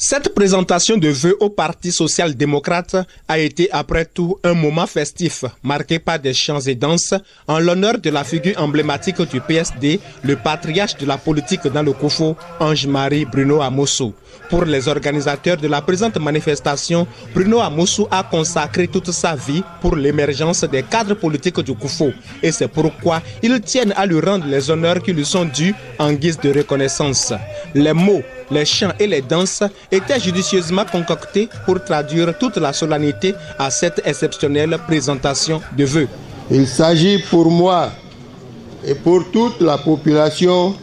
Cette présentation de vœux au Parti social-démocrate a été après tout un moment festif, marqué par des chants et danses en l'honneur de la figure emblématique du PSD, le patriarche de la politique dans le Koufo, Ange-Marie Bruno Amosso. Pour les organisateurs de la présente manifestation, Bruno Amosso a consacré toute sa vie pour l'émergence des cadres politiques du Koufo. Et c'est pourquoi ils tiennent à lui rendre les honneurs qui lui sont dus en guise de reconnaissance. Les mots, les chants et les danses étaient judicieusement concoctés pour traduire toute la solennité à cette exceptionnelle présentation de vœux. Il s'agit pour moi et pour toute la population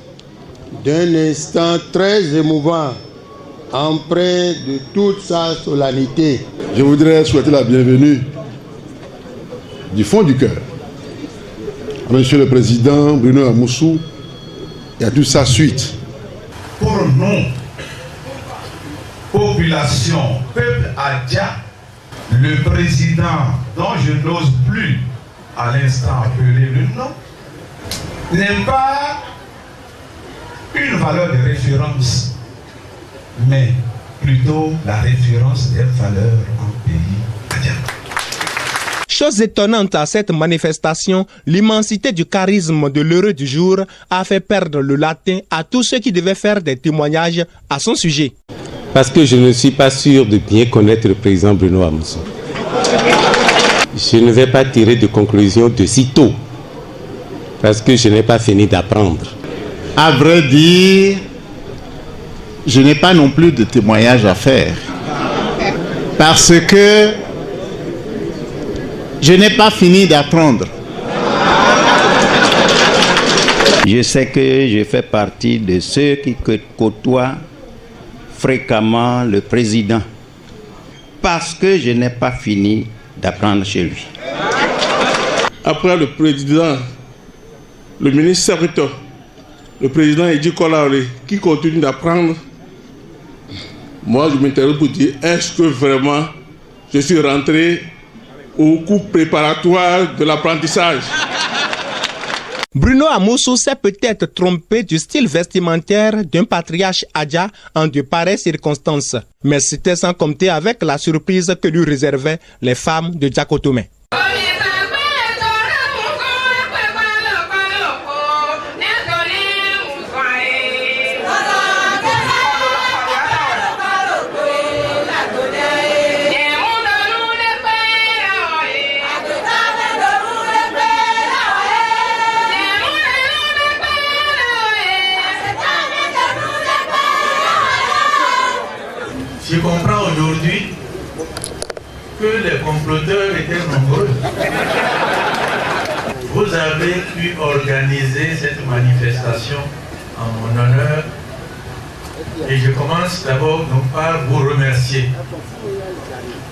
d'un instant très émouvant, empreint de toute sa solennité. Je voudrais souhaiter la bienvenue du fond du cœur à Monsieur le Président Bruno Amosso et à toute sa suite. Pour nous, population, peuple Adja, le président dont je n'ose plus à l'instant appeler le nom, n'est pas une valeur de référence, mais plutôt la référence des valeurs en pays Adja. Chose étonnante à cette manifestation, l'immensité du charisme de l'heureux du jour a fait perdre le latin à tous ceux qui devaient faire des témoignages à son sujet. Parce que je ne suis pas sûr de bien connaître le président Bruno Amosso. Je ne vais pas tirer de conclusion de sitôt, parce que je n'ai pas fini d'apprendre. À vrai dire, je n'ai pas non plus de témoignage à faire, parce que je n'ai pas fini d'apprendre. Je sais que je fais partie de ceux qui côtoient fréquemment le président, parce que je n'ai pas fini d'apprendre chez lui. Après le président, le ministre Sarito, le président Edi Kolaore, qui continue d'apprendre, moi je m'interroge pour dire, est-ce que vraiment je suis rentré au cours préparatoire de l'apprentissage? Bruno Amosso s'est peut-être trompé du style vestimentaire d'un patriarche Adja en de pareilles circonstances, mais c'était sans compter avec la surprise que lui réservaient les femmes de Djakotomé. Je comprends aujourd'hui que les comploteurs étaient nombreux. Vous avez pu organiser cette manifestation en mon honneur et je commence d'abord non par vous remercier.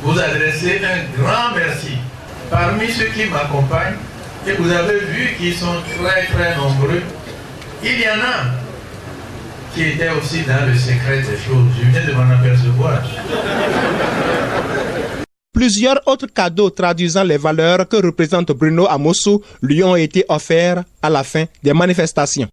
Vous adresser un grand merci. Parmi ceux qui m'accompagnent, et vous avez vu qu'ils sont très nombreux, il y en a qui était aussi dans le secret des choses. Je viens de m'en apercevoir. Plusieurs autres cadeaux traduisant les valeurs que représente Bruno Amosso lui ont été offerts à la fin des manifestations.